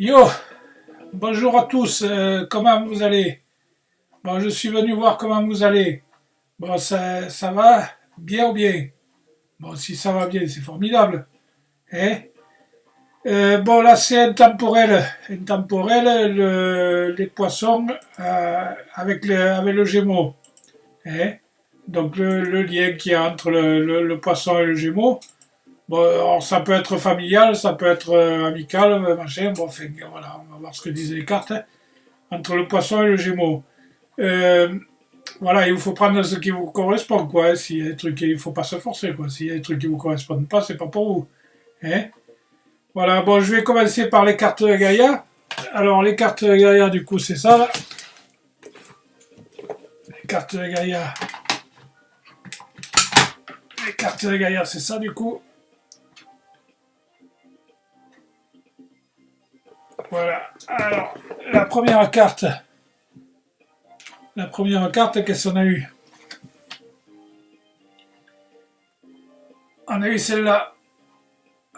Yo, bonjour à tous, comment vous allez? Bon, je suis venu voir comment vous allez. Bon, ça va? Bien ou bien? Bon, si ça va bien, c'est formidable. Hein? Bon, là, c'est intemporel. Intemporel, les poissons avec le Gémeaux. Hein? Donc, le lien qu'il y a entre le poisson et le Gémeaux. Bon, alors, ça peut être familial, ça peut être amical, machin. Bon, enfin, voilà, on va voir ce que disent les cartes, hein, entre le poisson et le Gémeaux. Euh, voilà, il faut prendre ce qui vous correspond, quoi. S'il y a des trucs, il faut pas se forcer, quoi. S'il y a des trucs qui vous correspondent pas, c'est pas pour vous. Hein. Voilà, bon, je vais commencer par les cartes de Gaïa. Alors, les cartes de Gaïa, du coup, c'est ça, là. Les cartes de Gaïa. Les cartes de Gaïa, c'est ça, du coup. Voilà. Alors, la première carte. La première carte, qu'est-ce qu'on a eu? On a eu celle-là.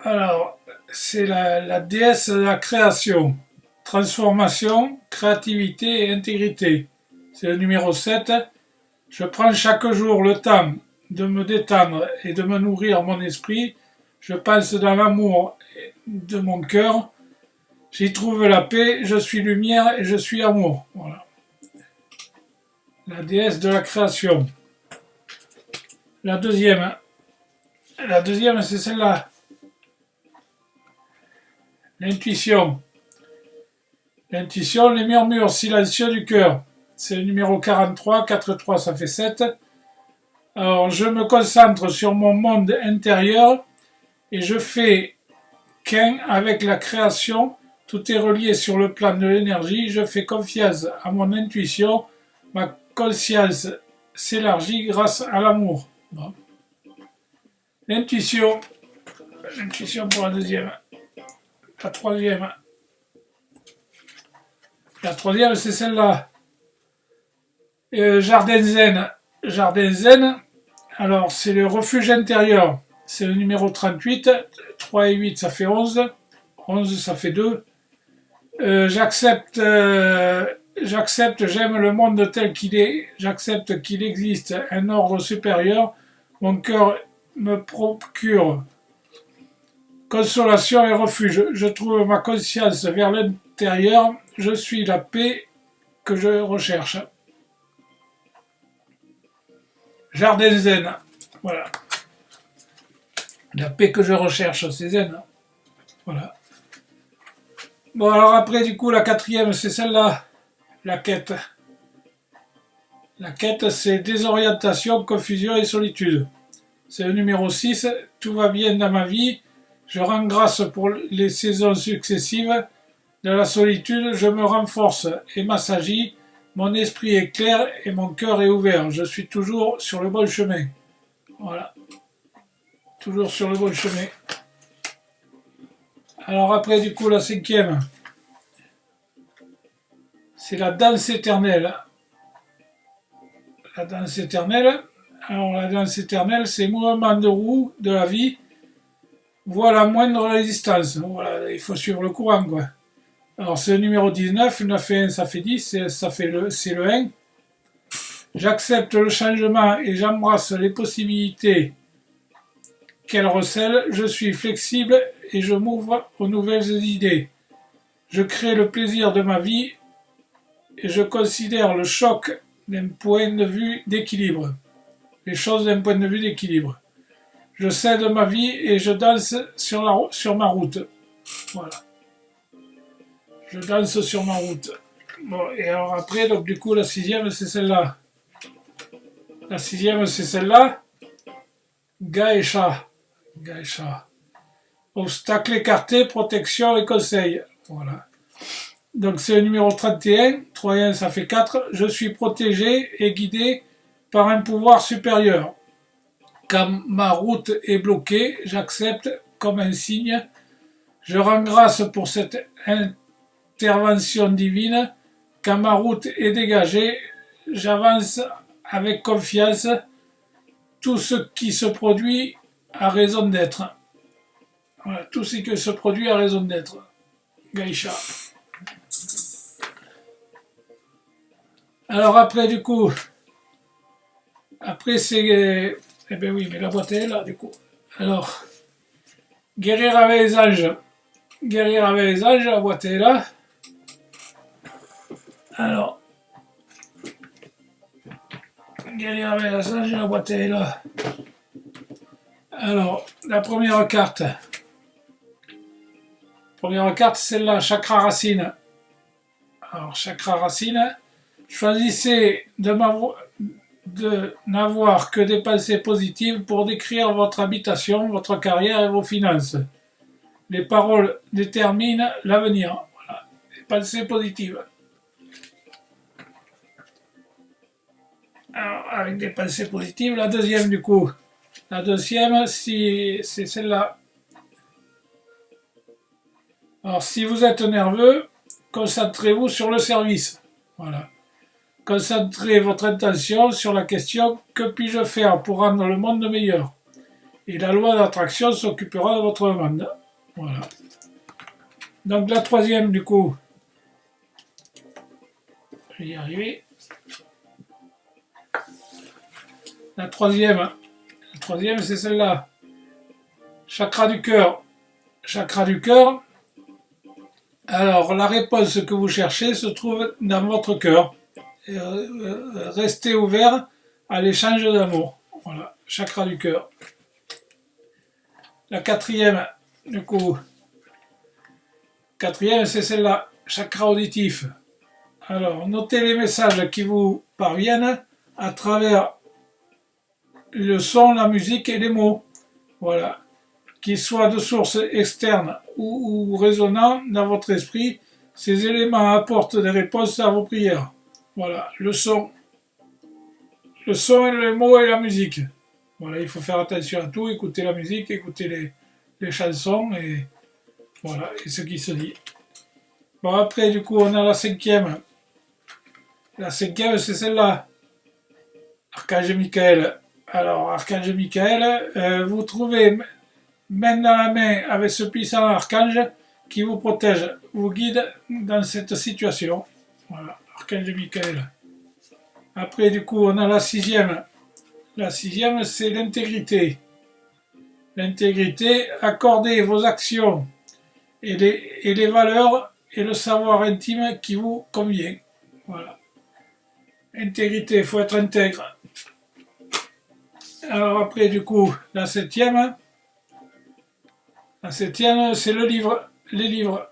Alors, c'est la déesse de la création, transformation, créativité et intégrité. C'est le numéro 7. Je prends chaque jour le temps de me détendre et de me nourrir mon esprit. Je pense dans l'amour de mon cœur. J'y trouve la paix, je suis lumière et je suis amour. Voilà. La déesse de la création. La deuxième. La deuxième, c'est celle-là. L'intuition. L'intuition, les murmures silencieux du cœur. C'est le numéro 43, 4-3, ça fait 7. Alors, je me concentre sur mon monde intérieur et je fais qu'un avec la création. Tout est relié sur le plan de l'énergie. Je fais confiance à mon intuition. Ma conscience s'élargit grâce à l'amour. Bon. L'intuition. L'intuition pour la deuxième. La troisième. La troisième, c'est celle-là. Jardin zen. Jardin zen. Alors, c'est le refuge intérieur. C'est le numéro 38. 3 et 8, ça fait 11. 11, ça fait 2. J'accepte, j'aime le monde tel qu'il est. J'accepte qu'il existe un ordre supérieur. Mon cœur me procure consolation et refuge. Je trouve ma conscience vers l'intérieur. Je suis la paix que je recherche. Jardin zen. Voilà. La paix que je recherche, c'est zen. Voilà. Bon, alors après, du coup, la quatrième, c'est celle-là. La quête. La quête, c'est désorientation, confusion et solitude. C'est le numéro 6. Tout va bien dans ma vie. Je rends grâce pour les saisons successives. Dans la solitude, je me renforce et m'assagis. Mon esprit est clair et mon cœur est ouvert. Je suis toujours sur le bon chemin. Voilà. Toujours sur le bon chemin. Alors après, du coup, la cinquième, c'est la danse éternelle. La danse éternelle. Alors la danse éternelle, c'est mouvement de roue de la vie. Voilà moindre résistance. Voilà, il faut suivre le courant, quoi. Alors c'est le numéro 19, 9 et 1, ça fait 10, c'est le 1. J'accepte le changement et j'embrasse les possibilités qu'elle recèle. Je suis flexible et je m'ouvre aux nouvelles idées. Je crée le plaisir de ma vie et je considère le choc d'un point de vue d'équilibre. Les choses d'un point de vue d'équilibre. Je cède ma vie et je danse sur ma route. Voilà. Je danse sur ma route. Bon, et alors après, donc du coup, la sixième, c'est celle-là. La sixième, c'est celle-là. Gaïcha. Gaïcha. Obstacle écarté, protection et conseil. Voilà. Donc c'est le numéro 31. 3 et 1, ça fait 4. Je suis protégé et guidé par un pouvoir supérieur. Quand ma route est bloquée, j'accepte comme un signe. Je rends grâce pour cette intervention divine. Quand ma route est dégagée, j'avance avec confiance. Tout ce qui se produit a raison d'être. Voilà, tout ce qui se produit a raison d'être. Geisha. Alors après du coup, après c'est... Eh ben oui, mais la boîte est là du coup. Alors, guérir avec les anges. Guérir avec les anges, la boîte est là. Alors, guérir avec les anges, la boîte est là. Alors, la première carte. Première carte, celle-là, chakra racine. Alors, chakra racine. Choisissez de n'avoir que des pensées positives pour décrire votre habitation, votre carrière et vos finances. Les paroles déterminent l'avenir. Voilà. Les pensées positives. Alors, avec des pensées positives, la deuxième du coup. La deuxième, si c'est celle-là. Alors, si vous êtes nerveux, concentrez-vous sur le service. Voilà. Concentrez votre attention sur la question « Que puis-je faire pour rendre le monde meilleur ?» Et la loi d'attraction s'occupera de votre demande. Voilà. Donc la troisième du coup, je vais y arriver. La troisième c'est celle-là. Chakra du cœur. Chakra du cœur. Alors la réponse que vous cherchez se trouve dans votre cœur. Restez ouvert à l'échange d'amour. Voilà, chakra du cœur. La quatrième, du coup, quatrième, c'est celle-là, chakra auditif. Alors, notez les messages qui vous parviennent à travers le son, la musique et les mots. Voilà. Qu'ils soient de source externe ou résonnant dans votre esprit, ces éléments apportent des réponses à vos prières. Voilà, le son et les mots et la musique. Voilà, il faut faire attention à tout, écouter la musique, écouter les chansons et voilà, et ce qui se dit. Bon, après, du coup, on a la cinquième. La cinquième, c'est celle-là. Archange Michael. Alors, Archange Michael, vous trouvez main dans la main avec ce puissant archange qui vous protège, vous guide dans cette situation. Voilà, Archange Michael. Après, du coup, on a la sixième. La sixième, c'est l'intégrité. L'intégrité, accordez vos actions et les valeurs et le savoir intime qui vous convient. Voilà. Intégrité, il faut être intègre. Alors après, du coup, la septième, c'est les livres.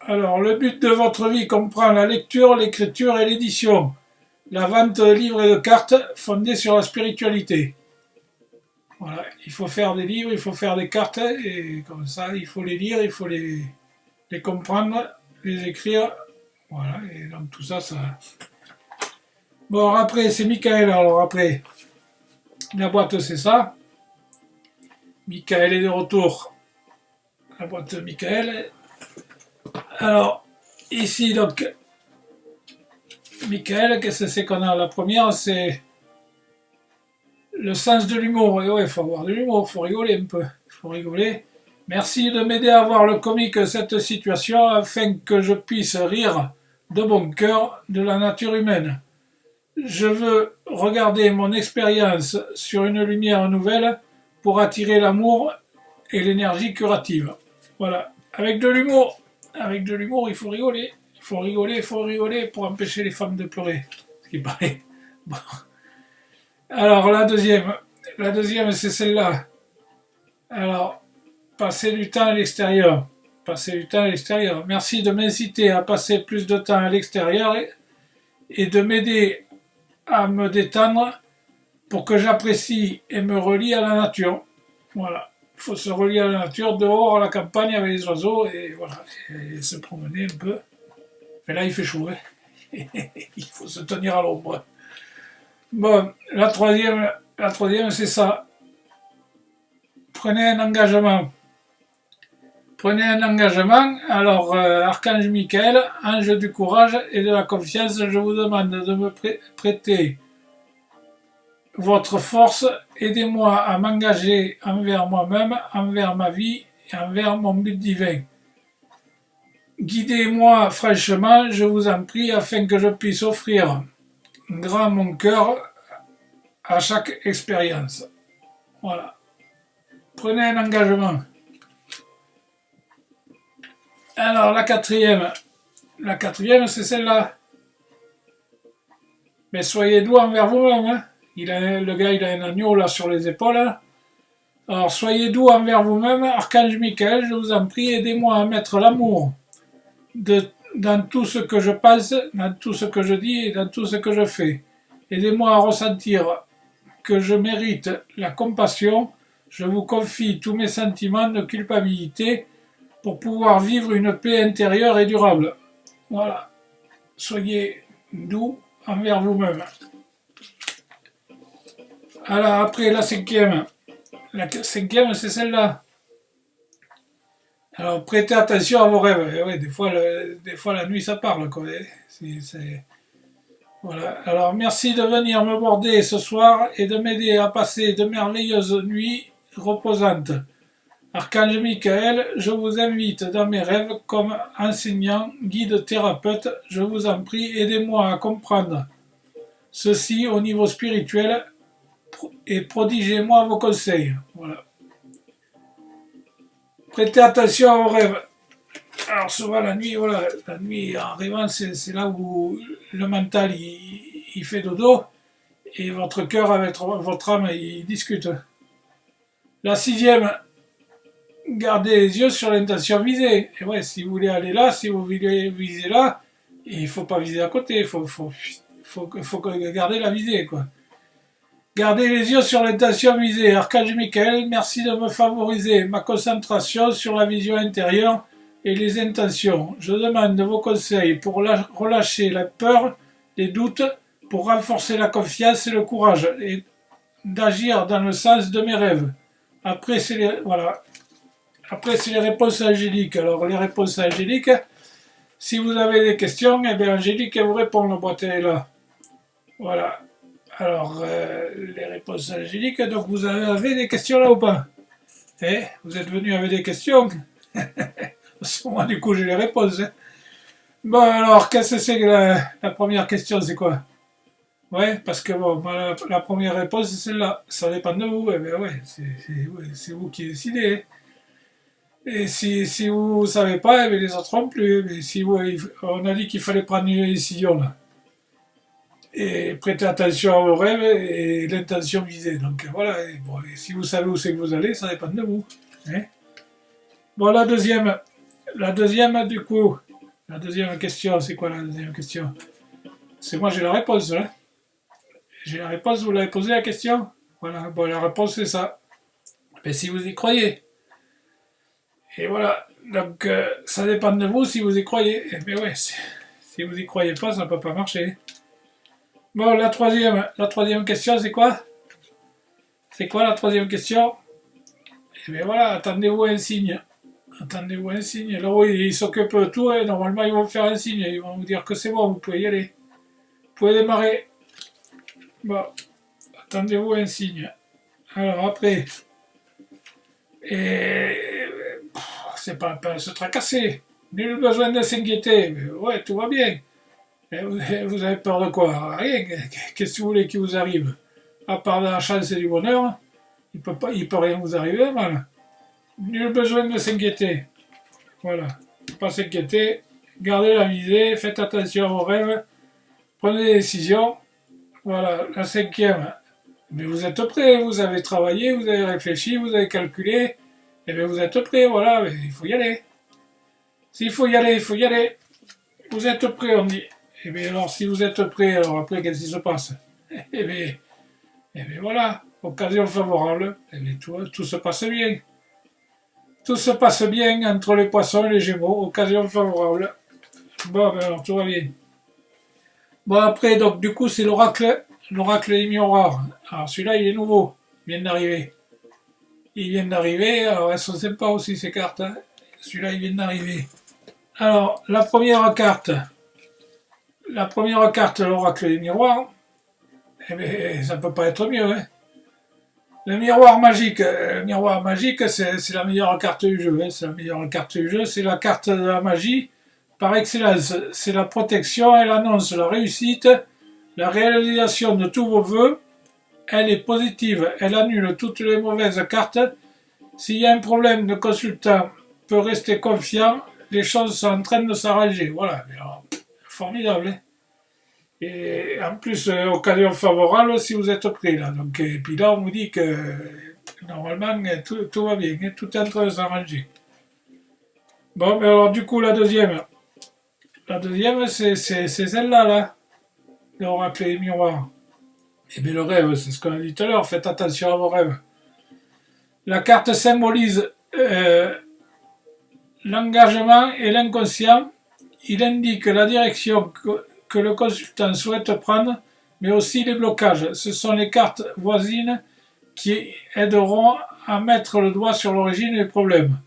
Alors, le but de votre vie comprend la lecture, l'écriture et l'édition. La vente de livres et de cartes fondée sur la spiritualité. Voilà, il faut faire des livres, il faut faire des cartes, et comme ça, il faut les lire, il faut les comprendre, les écrire. Voilà, et donc tout ça, ça... Bon, après, c'est Michael, alors après, la boîte, c'est ça. Michael est de retour. La boîte de Michael. Alors, ici, donc, Michael, qu'est-ce que c'est qu'on a? La première, c'est le sens de l'humour. Et ouais, il faut avoir de l'humour, il faut rigoler un peu. Il faut rigoler. Merci de m'aider à voir le comique de cette situation afin que je puisse rire de bon cœur de la nature humaine. Je veux regarder mon expérience sur une lumière nouvelle pour attirer l'amour et l'énergie curative. Voilà, avec de l'humour, il faut rigoler. Il faut rigoler pour empêcher les femmes de pleurer. Ce qui paraît. Bon. Alors la deuxième c'est celle-là. Alors, passer du temps à l'extérieur. Passer du temps à l'extérieur. Merci de m'inciter à passer plus de temps à l'extérieur et de m'aider à me détendre pour que j'apprécie et me relie à la nature. Voilà. Il faut se relier à la nature, dehors, à la campagne, avec les oiseaux, et voilà. Et se promener un peu. Mais là, il fait chaud, hein. Il faut se tenir à l'ombre. Bon, la troisième, c'est ça. Prenez un engagement. Prenez un engagement. Alors, Archange Michael, ange du courage et de la confiance, je vous demande de me prêter votre force. Aidez-moi à m'engager envers moi-même, envers ma vie et envers mon but divin. Guidez-moi fraîchement, je vous en prie, afin que je puisse offrir grand mon cœur à chaque expérience. Voilà. Prenez un engagement. Alors, la quatrième, c'est celle-là. Mais soyez doux envers vous-même. Hein. Le gars, il a un agneau là sur les épaules. Hein. Alors, soyez doux envers vous-même. Archange Michael, je vous en prie, aidez-moi à mettre l'amour dans tout ce que je pense, dans tout ce que je dis et dans tout ce que je fais. Aidez-moi à ressentir que je mérite la compassion. Je vous confie tous mes sentiments de culpabilité pour pouvoir vivre une paix intérieure et durable. Voilà. Soyez doux envers vous-même. Alors après la cinquième c'est celle-là. Alors prêtez attention à vos rêves. Et ouais, des fois la nuit ça parle quoi. Voilà. Alors merci de venir me border ce soir et de m'aider à passer de merveilleuses nuits reposantes. Archange Michael, je vous invite dans mes rêves comme enseignant, guide, thérapeute. Je vous en prie, aidez-moi à comprendre ceci au niveau spirituel et prodigez-moi vos conseils. Voilà. Prêtez attention à vos rêves. Alors souvent la nuit, voilà, la nuit en rêvant, c'est là où le mental il fait dodo et votre cœur avec votre âme il discute. La sixième, gardez les yeux sur l'intention visée. Et ouais, si vous voulez aller là, si vous voulez viser là, il ne faut pas viser à côté, il faut garder la visée, quoi. Gardez les yeux sur l'intention visée. Archange Michael, merci de me favoriser ma concentration sur la vision intérieure et les intentions. Je demande vos conseils pour relâcher la peur, les doutes, pour renforcer la confiance et le courage, et d'agir dans le sens de mes rêves. Après, c'est les réponses angéliques. Alors, les réponses angéliques, si vous avez des questions, eh bien, Angélique, elle vous répond, la boîte est là. Voilà. Alors, les réponses angéliques, donc vous avez des questions là ou pas? Vous êtes venu avec des questions? À ce moment, du coup, j'ai les réponses. Hein. Bon, alors, qu'est-ce que c'est que la première question, c'est quoi? Ouais, parce que bon, la première réponse, c'est celle-là. Ça dépend de vous. Eh bien, ouais, c'est vous qui décidez. Hein. Et si vous ne savez pas, les autres non plus. Mais si on a dit qu'il fallait prendre une décision là. Et prêter attention à vos rêves et l'intention visée. Donc voilà, et bon, et si vous savez où c'est que vous allez, ça dépend de vous. Hein. Bon, la deuxième, du coup, la deuxième question, c'est quoi la deuxième question? C'est moi, j'ai la réponse. Hein. J'ai la réponse, vous l'avez posé la question? Voilà, bon, la réponse c'est ça. Mais si vous y croyez. Et voilà, donc ça dépend de vous si vous y croyez. Mais ouais, si vous y croyez pas, ça ne peut pas marcher. Bon, la troisième question, c'est quoi? C'est quoi la troisième question? Et bien voilà, attendez-vous un signe. Attendez-vous un signe. Alors oui, ils s'occupent de tout et normalement ils vont vous faire un signe. Ils vont vous dire que c'est bon, vous pouvez y aller. Vous pouvez démarrer. Bon, attendez-vous un signe. Alors après, c'est pas se tracasser. Nul besoin de s'inquiéter. Mais ouais, tout va bien. Et vous avez peur de quoi? Rien. Qu'est-ce que vous voulez qui vous arrive? À part de la chance et du bonheur, il peut rien vous arriver mal. Nul besoin de s'inquiéter. Voilà. Pas s'inquiéter. Gardez la visée. Faites attention à vos rêves. Prenez des décisions. Voilà. La cinquième. Mais vous êtes prêts. Vous avez travaillé. Vous avez réfléchi. Vous avez calculé. Et bien vous êtes prêts. Voilà. Mais il faut y aller. S'il faut y aller, il faut y aller. Vous êtes prêts, on dit. Et bien alors, si vous êtes prêts, alors après, qu'est-ce qui se passe? Eh bien voilà. Occasion favorable. Et bien tout se passe bien. Tout se passe bien entre les poissons et les gémeaux, occasion favorable. Bon, ben alors tout va bien. Bon, après, donc, du coup, c'est l'oracle des miroirs. Alors, celui-là, il est nouveau. Il vient d'arriver. Alors elles sont sympas aussi, ces cartes. Hein. Celui-là, il vient d'arriver. Alors, la première carte, l'oracle des miroirs, eh bien, ça peut pas être mieux, hein. Le miroir magique, c'est la meilleure carte du jeu. Hein. C'est la meilleure carte du jeu. C'est la carte de la magie, par excellence. C'est la protection, elle annonce la réussite, la réalisation de tous vos vœux. Elle est positive, elle annule toutes les mauvaises cartes. S'il y a un problème, le consultant peut rester confiant, les choses sont en train de s'arranger. Voilà, alors, formidable. Hein. Et en plus, occasion favorable si vous êtes pris là. Donc, et puis là, on vous dit que normalement, tout va bien, hein, tout est en train de s'arranger. Bon, mais alors du coup, la deuxième, c'est celle-là, là, on rappelait les miroirs. Et bien le rêve, c'est ce qu'on a dit tout à l'heure, faites attention à vos rêves. La carte symbolise l'engagement et l'inconscient. Il indique la direction que le consultant souhaite prendre, mais aussi les blocages. Ce sont les cartes voisines qui aideront à mettre le doigt sur l'origine des problèmes.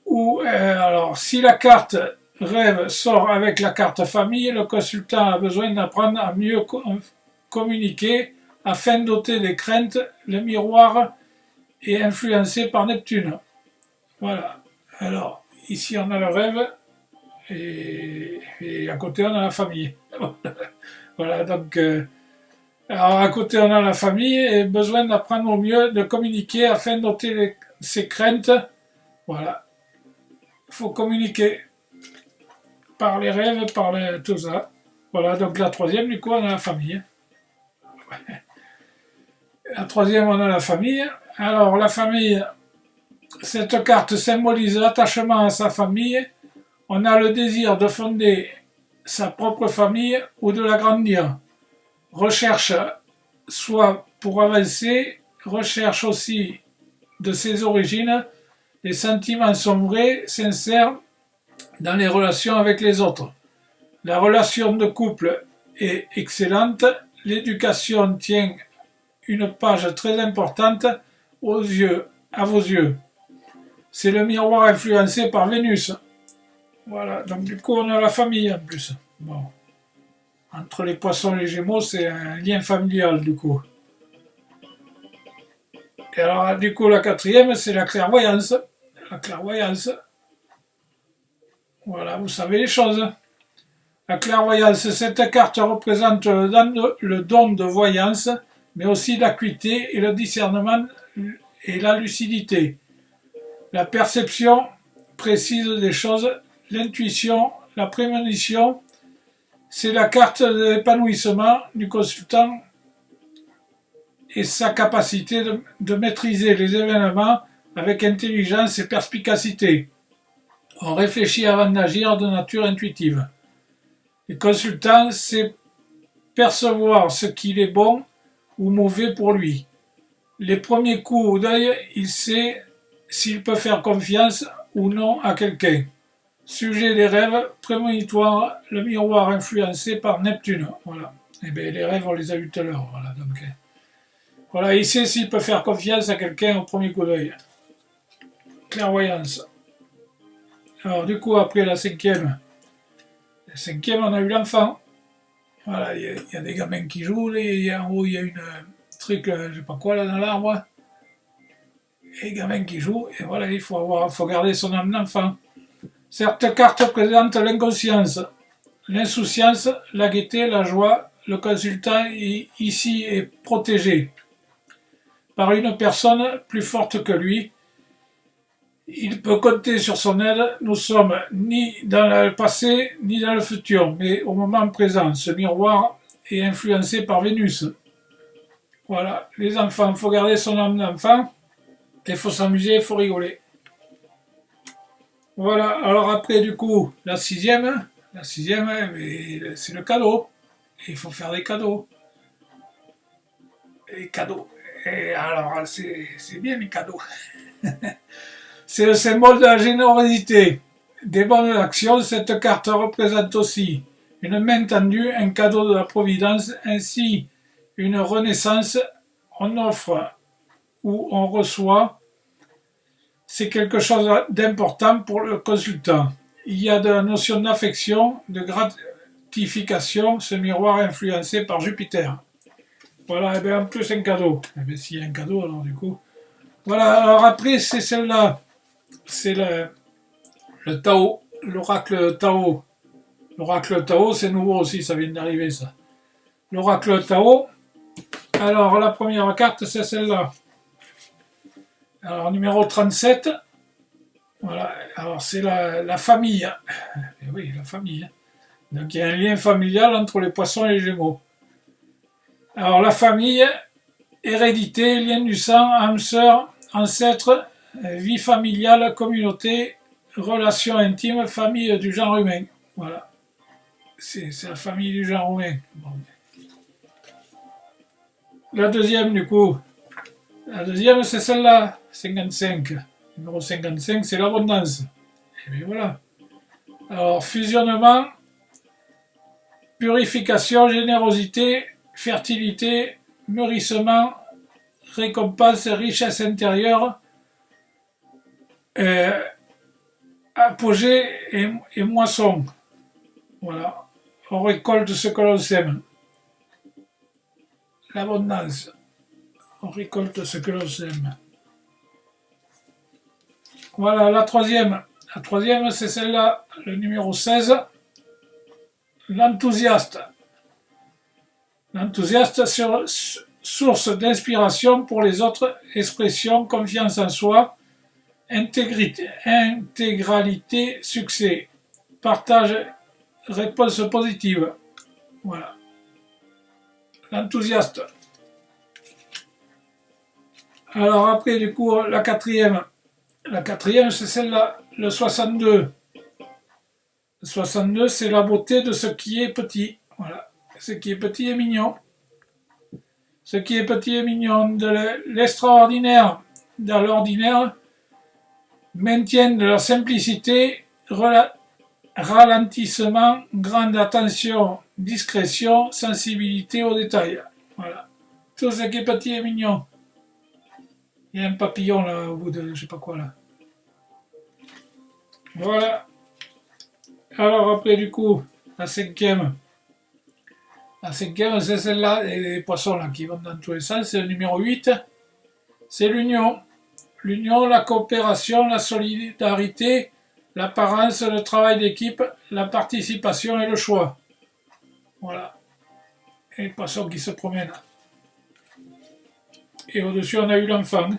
Ou alors, si la carte rêve sort avec la carte famille, le consultant a besoin d'apprendre à mieux communiquer afin d'ôter les craintes. Le miroir est influencé par Neptune. Voilà. Alors, ici on a le rêve et à côté on a la famille. Voilà, donc alors à côté on a la famille et besoin d'apprendre au mieux de communiquer afin d'ôter ses craintes. Voilà. Il faut communiquer par les rêves, tout ça. Voilà, donc la troisième, du coup, on a la famille. La troisième, on a la famille. Alors, la famille, cette carte symbolise l'attachement à sa famille. On a le désir de fonder sa propre famille ou de l'agrandir. Recherche soit pour avancer, recherche aussi de ses origines. Les sentiments sont vrais, sincères dans les relations avec les autres. La relation de couple est excellente. L'éducation tient une page très importante à vos yeux. C'est le miroir influencé par Vénus. Voilà, donc du coup on a la famille en plus. Bon. Entre les poissons et les gémeaux, c'est un lien familial du coup. Et alors du coup la quatrième, c'est la clairvoyance. La clairvoyance. Voilà, vous savez les choses. La clairvoyance, cette carte représente le don de voyance, mais aussi l'acuité et le discernement et la lucidité. La perception précise des choses, l'intuition, la prémonition, c'est la carte de l'épanouissement du consultant et sa capacité de maîtriser les événements avec intelligence et perspicacité. On réfléchit avant d'agir de nature intuitive. Le consultant sait percevoir ce qu'il est bon ou mauvais pour lui. Les premiers coups d'œil, il sait s'il peut faire confiance ou non à quelqu'un. Sujet des rêves, prémonitoire, le miroir influencé par Neptune. Voilà. Et bien les rêves, on les a eu tout à l'heure. Voilà, donc, voilà, il sait s'il peut faire confiance à quelqu'un au premier coup d'œil. Clairvoyance. Alors du coup, après la cinquième, on a eu l'enfant. Voilà, il y a des gamins qui jouent, en haut il y a une truc, je sais pas quoi là dans l'arbre. Et les gamins qui jouent, et voilà, il faut garder son âme d'enfant. Cette carte présente l'inconscience, l'insouciance, la gaieté, la joie. Le consultant ici est protégé par une personne plus forte que lui. Il peut compter sur son aide. Nous sommes ni dans le passé ni dans le futur, mais au moment présent. Ce miroir est influencé par Vénus. Voilà, les enfants, il faut garder son âme d'enfant, il faut s'amuser, il faut rigoler. Voilà, alors après du coup, la sixième, c'est le cadeau. Il faut faire des cadeaux. Les cadeaux. Et alors, c'est bien les cadeaux. C'est le symbole de la générosité. Des bonnes actions, cette carte représente aussi une main tendue, un cadeau de la Providence, ainsi une renaissance. On offre ou on reçoit. C'est quelque chose d'important pour le consultant. Il y a de la notion d'affection, de gratification, ce miroir influencé par Jupiter. Voilà, et bien en plus un cadeau. Et bien s'il y a un cadeau, alors du coup. Voilà, alors après c'est celle-là. C'est le Tao. l'oracle Tao. L'oracle Tao, c'est nouveau aussi, ça vient d'arriver ça. L'oracle Tao. Alors, la première carte, c'est celle-là. Alors, numéro 37. Voilà, alors c'est la famille. Et oui, la famille. Donc, il y a un lien familial entre les poissons et les gémeaux. Alors, la famille, hérédité, lien du sang, âme sœur, ancêtre, vie familiale, communauté, relations intimes, famille du genre humain. Voilà. C'est la famille du genre humain. Bon. La deuxième, du coup. La deuxième, c'est celle-là, 55. Numéro 55, c'est l'abondance. Et bien voilà. Alors, fusionnement, purification, générosité, fertilité, mûrissement, récompense, richesse intérieure, apogée et moisson. Voilà. On récolte ce que l'on sème. L'abondance. On récolte ce que l'on sème. Voilà, la troisième. La troisième, c'est celle-là, le numéro 16. L'enthousiaste. L'enthousiaste, source d'inspiration pour les autres, expression, confiance en soi, intégralité, succès, partage, réponse positive. Voilà. L'enthousiaste. Alors après, du coup, la quatrième. La quatrième, c'est celle-là, le 62. Le 62, c'est la beauté de ce qui est petit. Voilà. Ce qui est petit et mignon. Ce qui est petit et mignon, de l'extraordinaire dans l'ordinaire, maintien de la simplicité, ralentissement, grande attention, discrétion, sensibilité aux détails. Voilà. Tout ce qui est petit et mignon. Il y a un papillon là au bout de je sais pas quoi là. Voilà. Alors après du coup, la cinquième. La cinquième, c'est celle-là, et les poissons là qui vont dans tous les sens, c'est le numéro 8. C'est l'union. L'union, la coopération, la solidarité, l'apparence, le travail d'équipe, la participation et le choix. Voilà. Et les poissons qui se promènent. Et au-dessus, on a eu l'enfant.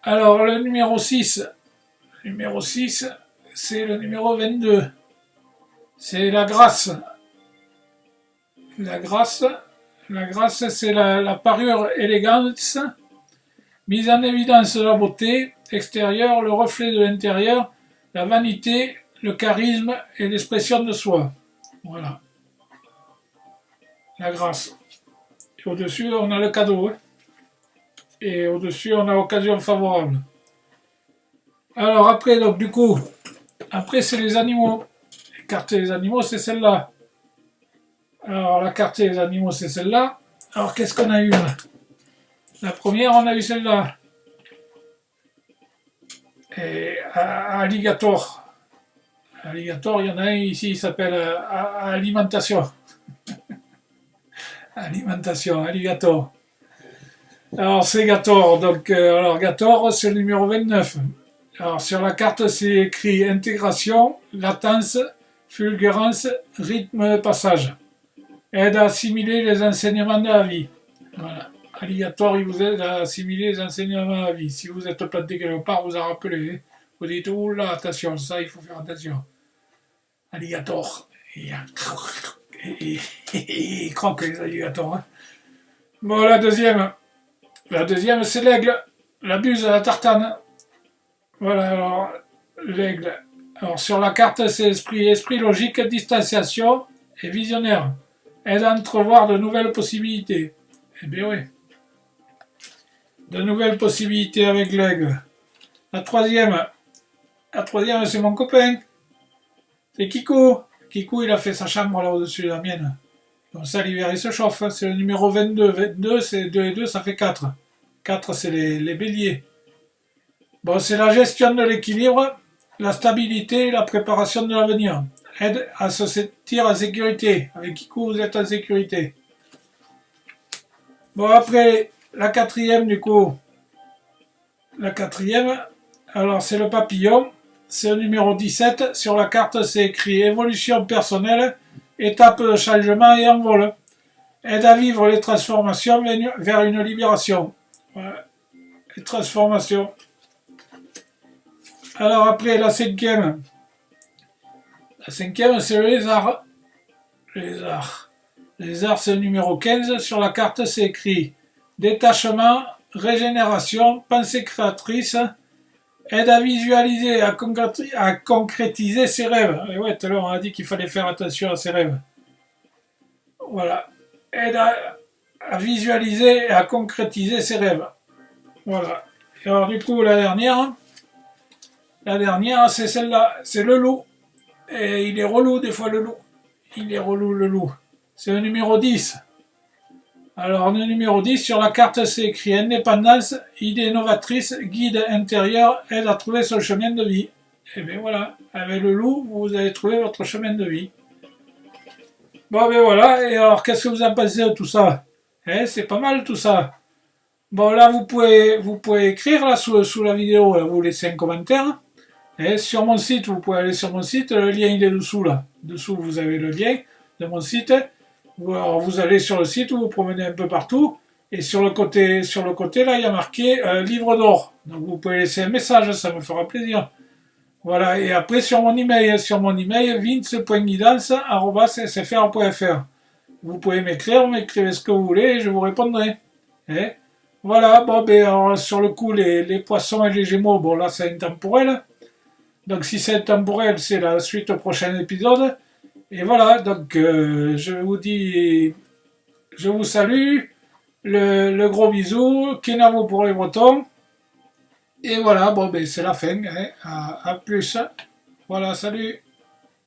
Alors, le numéro 6. Le numéro 6, c'est le numéro 22. C'est la grâce. La grâce, c'est la parure élégance, mise en évidence de la beauté extérieure, le reflet de l'intérieur, la vanité, le charisme et l'expression de soi. Voilà. La grâce. Et au-dessus, on a le cadeau. Hein. Et au-dessus, on a occasion favorable. Alors après, donc du coup, après c'est les animaux. La carte des animaux, c'est celle-là. Alors la carte des animaux, c'est celle-là. Alors qu'est-ce qu'on a eu là? La première, on a eu celle-là. Et alligator. Alligator, il y en a un ici, il s'appelle alimentation. Alimentation, alligator. Alors c'est Gator. Donc alors Gator, c'est le numéro 29. Alors sur la carte, c'est écrit intégration, latence, fulgurance, rythme de passage. Aide à assimiler les enseignements de la vie. Voilà. Alligator, il vous aide à assimiler les enseignements de la vie. Si vous êtes planté quelque part, vous en rappelez. Vous dites, oh là, attention, ça, il faut faire attention. Alligator. Il croque les alligators. Hein. Bon, la deuxième. La deuxième, c'est l'aigle. La buse à la tartane. Voilà, alors, l'aigle. Alors, sur la carte, c'est esprit logique, distanciation et visionnaire. Aide à entrevoir de nouvelles possibilités. Eh bien oui. De nouvelles possibilités avec l'aigle. La troisième, c'est mon copain. C'est Kikou. Kikou, il a fait sa chambre là au-dessus de la mienne. Comme ça, l'hiver, il se chauffe. C'est le numéro 22. 22, c'est 2 et 2, ça fait 4. 4, c'est les béliers. Bon, c'est la gestion de l'équilibre, la stabilité et la préparation de l'avenir. Aide à se sentir en sécurité. Avec Kikou, vous êtes en sécurité. Bon, après, la quatrième, du coup. La quatrième, alors c'est le papillon. c'est le numéro 17. Sur la carte, c'est écrit évolution personnelle, étape de changement et envol. Aide à vivre les transformations vers une libération. Voilà. Les transformations. Alors après, la cinquième. La cinquième, c'est le lézard. Le lézard. Le lézard, c'est le numéro 15. Sur la carte, c'est écrit détachement, régénération, pensée créatrice, aide à visualiser et à concrétiser ses rêves. Et ouais, tout à l'heure, on a dit qu'il fallait faire attention à ses rêves. Voilà. Aide à visualiser et à concrétiser ses rêves. Voilà. Et alors, du coup, la dernière, c'est celle-là. C'est le loup. Et il est relou, des fois, le loup. Il est relou, le loup. C'est le numéro 10. Alors, le numéro 10, sur la carte, c'est écrit indépendance, idée novatrice, guide intérieur, aide à trouver son chemin de vie. Et bien voilà, avec le loup, vous allez trouver votre chemin de vie. Bon, ben voilà, et alors, qu'est-ce que vous en pensez de tout ça? C'est pas mal tout ça. Bon, là, vous pouvez écrire là sous la vidéo, là, vous laissez un commentaire. Sur mon site, vous pouvez aller sur mon site, le lien il est dessous là. Dessous, vous avez le lien de mon site. Alors, vous allez sur le site, vous vous promenez un peu partout, et sur le côté là, il y a marqué livre d'or. Donc vous pouvez laisser un message, ça me fera plaisir. Voilà, et après sur mon email vince.guidance@sfr.fr. Vous pouvez m'écrire, vous m'écrivez ce que vous voulez, et je vous répondrai. Voilà, bon, ben, alors, sur le coup, les poissons et les gémeaux, bon, là, c'est intemporel. Donc, si c'est intemporel, c'est la suite au prochain épisode. Et voilà, donc, je vous dis, je vous salue, le gros bisou, Kenavo pour les Bretons. Et voilà, bon, ben, c'est la fin, à plus. Voilà, salut.